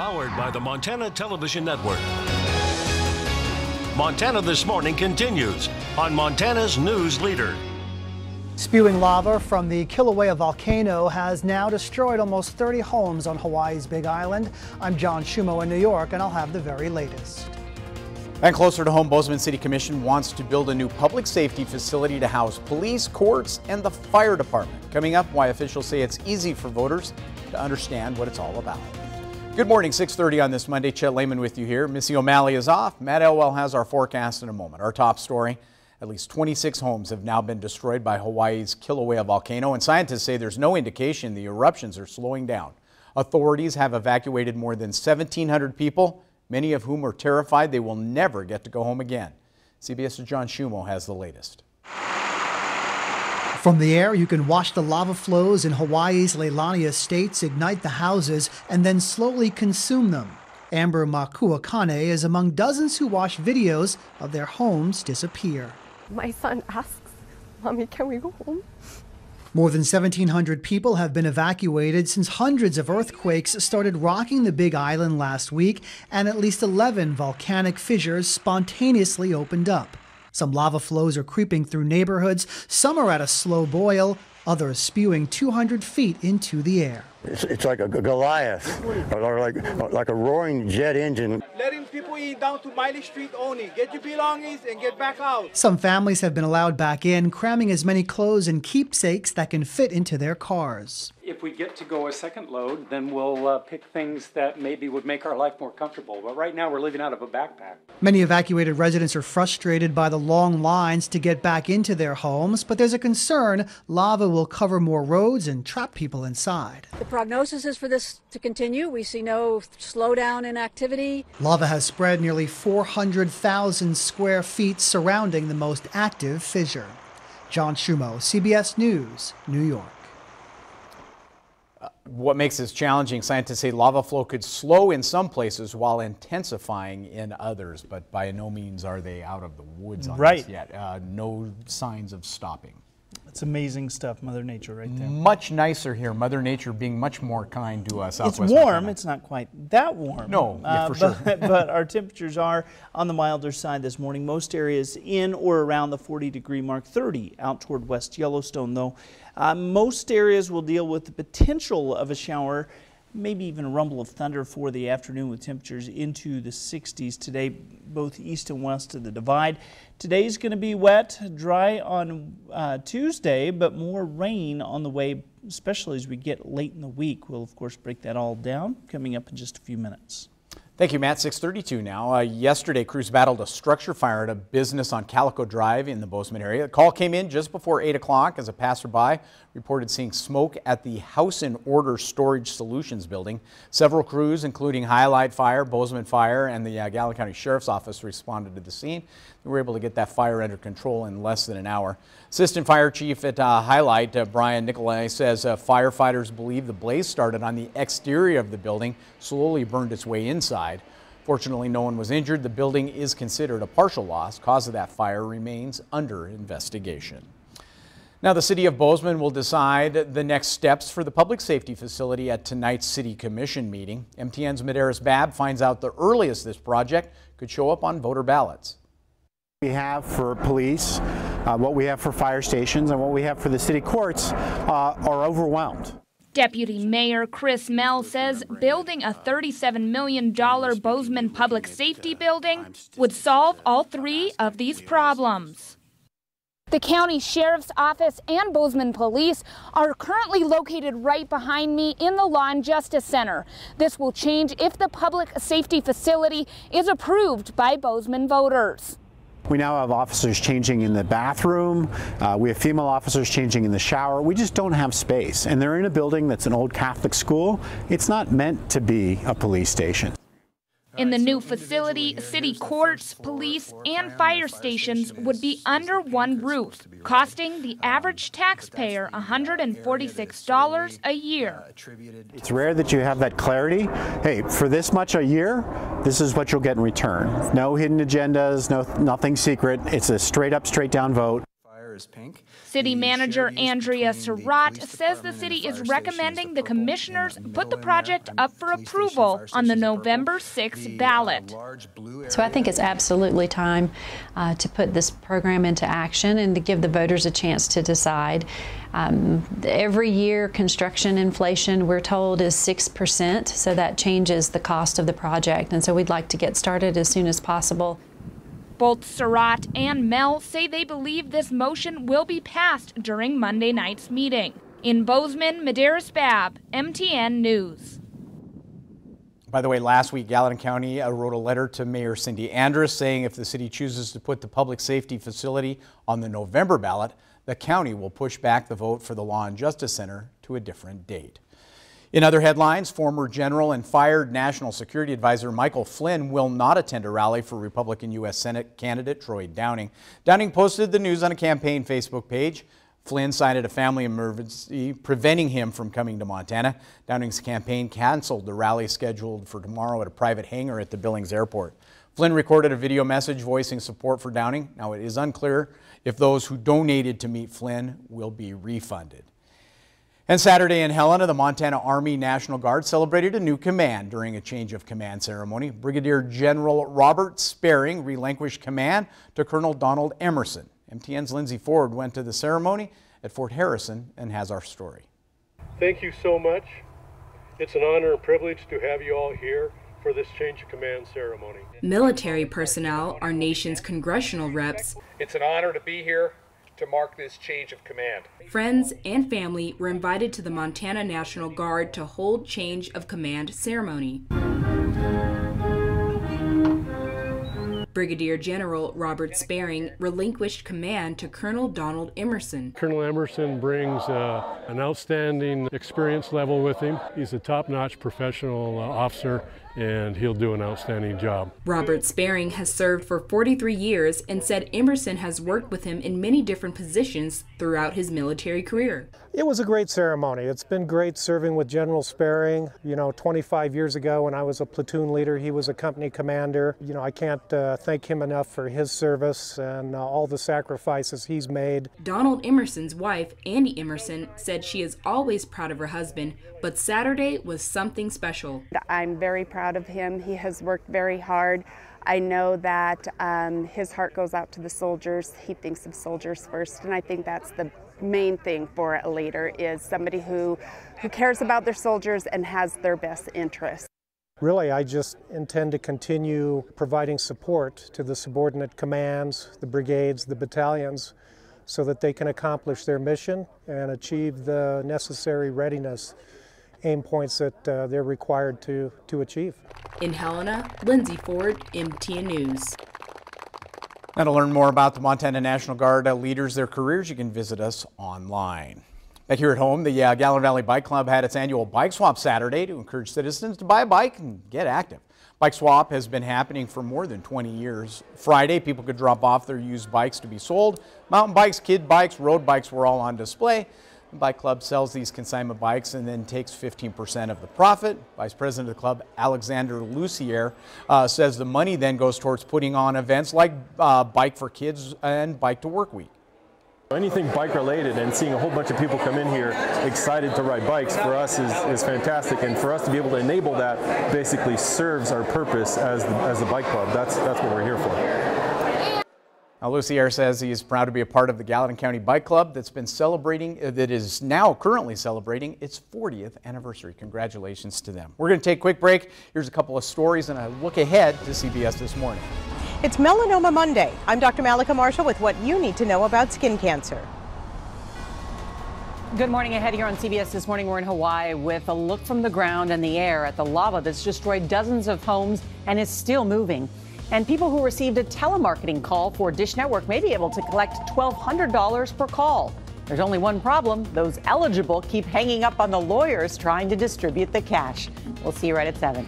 Powered by the Montana Television Network. Montana This Morning continues on Montana's News Leader. Spewing lava from the Kilauea volcano has now destroyed almost 30 homes on Hawaii's Big Island. I'm John Schumo in New York, and I'll have the very latest. And closer to home, Bozeman City Commission wants to build a new public safety facility to house police, courts, and the fire department. Coming up, why officials say it's easy for voters to understand what it's all about. Good morning, 6:30 on this Monday. Chet Lehman with you here. Missy O'Malley is off. Matt Elwell has our forecast in a moment. Our top story, at least 26 homes have now been destroyed by Hawaii's Kilauea volcano, and scientists say there's no indication the eruptions are slowing down. Authorities have evacuated more than 1,700 people, many of whom are terrified they will never get to go home again. CBS's John Schumo has the latest. From the air, you can watch the lava flows in Hawaii's Leilani estates ignite the houses and then slowly consume them. Amber Makuakane is among dozens who watch videos of their homes disappear. My son asks, "Mommy, can we go home?" More than 1,700 people have been evacuated since hundreds of earthquakes started rocking the Big Island last week, and at least 11 volcanic fissures spontaneously opened up. Some lava flows are creeping through neighborhoods, some are at a slow boil, others spewing 200 feet into the air. It's like a Goliath, or like a roaring jet engine. Letting people eat down to Miley Street only. Get your belongings and get back out. Some families have been allowed back in, cramming as many clothes and keepsakes that can fit into their cars. If we get to go a second load, then we'll pick things that maybe would make our life more comfortable. But right now we're living out of a backpack. Many evacuated residents are frustrated by the long lines to get back into their homes, but there's a concern lava will cover more roads and trap people inside. The prognosis is for this to continue. We see no slowdown in activity. Lava has spread nearly 400,000 square feet surrounding the most active fissure. John Schumo, CBS News, New York. What makes this challenging, scientists say lava flow could slow in some places while intensifying in others, but by no means are they out of the woods on this yet. No signs of stopping. It's amazing stuff, Mother Nature right there. Much nicer here, Mother Nature being much more kind to us. It's warm, it's not quite that warm. No, for sure. But our temperatures are on the milder side this morning. Most areas in or around the 40-degree mark, 30 out toward West Yellowstone though. Most areas will deal with the potential of a shower, maybe even a rumble of thunder for the afternoon with temperatures into the 60s today, both east and west of the divide. Today's going to be wet, dry on Tuesday, but more rain on the way, especially as we get late in the week. We'll, of course, break that all down coming up in just a few minutes. Thank you, Matt. 6:32 now. Yesterday, crews battled a structure fire at a business on Calico Drive in the Bozeman area. The call came in just before 8 o'clock as a passerby reported seeing smoke at the House in Order Storage Solutions building. Several crews, including Highlight Fire, Bozeman Fire, and the Gallup County Sheriff's Office responded to the scene. They were able to get that fire under control in less than an hour. Assistant Fire Chief at Highlight, Brian Nicolai, says firefighters believe the blaze started on the exterior of the building, slowly burned its way inside. Fortunately, no one was injured. The building is considered a partial loss. Cause of that fire remains under investigation. Now, the City of Bozeman will decide the next steps for the public safety facility at tonight's City Commission meeting. MTN's Medeiros Babb finds out the earliest this project could show up on voter ballots. We have for police, what we have for fire stations, and what we have for the city courts are overwhelmed. Deputy Mayor Chris Mell says building a $37 million Bozeman public safety building would solve all three of these problems. The county sheriff's office and Bozeman police are currently located right behind me in the Law and Justice Center. This will change if the public safety facility is approved by Bozeman voters. We now have officers changing in the bathroom. We have female officers changing in the shower. We just don't have space. And they're in a building that's an old Catholic school. It's not meant to be a police station. In the new facility, city courts, police, and fire stations would be under one roof, costing the average taxpayer $146 a year. It's rare that you have that clarity. Hey, for this much a year, this is what you'll get in return. No hidden agendas, nothing secret. It's a straight up, straight down vote. City Manager Andrea Surratt says the city is recommending the commissioners put the project up for approval on the November 6th ballot. So I think it's absolutely time to put this program into action and to give the voters a chance to decide. Every year, construction inflation, we're told, is 6%, so that changes the cost of the project, and so we'd like to get started as soon as possible. Both Surratt and Mell say they believe this motion will be passed during Monday night's meeting. In Bozeman, Medeiros Babb, MTN News. By the way, last week, Gallatin County wrote a letter to Mayor Cindy Andrus saying if the city chooses to put the public safety facility on the November ballot, the county will push back the vote for the Law and Justice Center to a different date. In other headlines, former general and fired National Security Advisor Michael Flynn will not attend a rally for Republican U.S. Senate candidate Troy Downing. Downing posted the news on a campaign Facebook page. Flynn cited a family emergency preventing him from coming to Montana. Downing's campaign canceled the rally scheduled for tomorrow at a private hangar at the Billings Airport. Flynn recorded a video message voicing support for Downing. Now, it is unclear if those who donated to meet Flynn will be refunded. And Saturday in Helena, the Montana Army National Guard celebrated a new command during a change of command ceremony. Brigadier General Robert Sparing relinquished command to Colonel Donald Emerson. MTN's Lindsay Ford went to the ceremony at Fort Harrison and has our story. Thank you so much. It's an honor and privilege to have you all here for this change of command ceremony. Military personnel, our nation's congressional reps. It's an honor to be here to mark this change of command. Friends and family were invited to the Montana National Guard to hold change of command ceremony. Brigadier General Robert Sparing relinquished command to Colonel Donald Emerson. Colonel Emerson brings an outstanding experience level with him. He's a top-notch professional officer, and he'll do an outstanding job. Robert Sparing has served for 43 years and said Emerson has worked with him in many different positions throughout his military career. It was a great ceremony. It's been great serving with General Sparing. 25 years ago when I was a platoon leader, he was a company commander. I can't thank him enough for his service and all the sacrifices he's made. Donald Emerson's wife, Andy Emerson, said she is always proud of her husband, but Saturday was something special. I'm very proud of him. He has worked very hard. I know that his heart goes out to the soldiers. He thinks of soldiers first, and I think that's the main thing for a leader, is somebody who cares about their soldiers and has their best interests. Really, I just intend to continue providing support to the subordinate commands, the brigades, the battalions, so that they can accomplish their mission and achieve the necessary readiness aim points that they're required to achieve. In Helena, Lindsay Ford, MTN News. Now, to learn more about the Montana National Guard leaders, their careers, you can visit us online. Back here at home, the Gallatin Valley Bike Club had its annual bike swap Saturday to encourage citizens to buy a bike and get active. Bike swap has been happening for more than 20 years. Friday, people could drop off their used bikes to be sold. Mountain bikes, kid bikes, road bikes were all on display. The bike club sells these consignment bikes and then takes 15% of the profit. Vice President of the club, Alexander Lucier, says the money then goes towards putting on events like Bike for Kids and Bike to Work Week. Anything bike related and seeing a whole bunch of people come in here excited to ride bikes for us is fantastic, and for us to be able to enable that basically serves our purpose as the bike club. That's what we're here for. Now, Lucier says he is proud to be a part of the Gallatin County Bike Club that is now currently celebrating its 40th anniversary. Congratulations to them. We're going to take a quick break. Here's a couple of stories and a look ahead to CBS This Morning. It's Melanoma Monday. I'm Dr. Malika Marshall with what you need to know about skin cancer. Good morning. Ahead here on CBS This Morning, we're in Hawaii with a look from the ground and the air at the lava that's destroyed dozens of homes and is still moving. And people who received a telemarketing call for Dish Network may be able to collect $1,200 per call. There's only one problem. Those eligible keep hanging up on the lawyers trying to distribute the cash. We'll see you right at 7.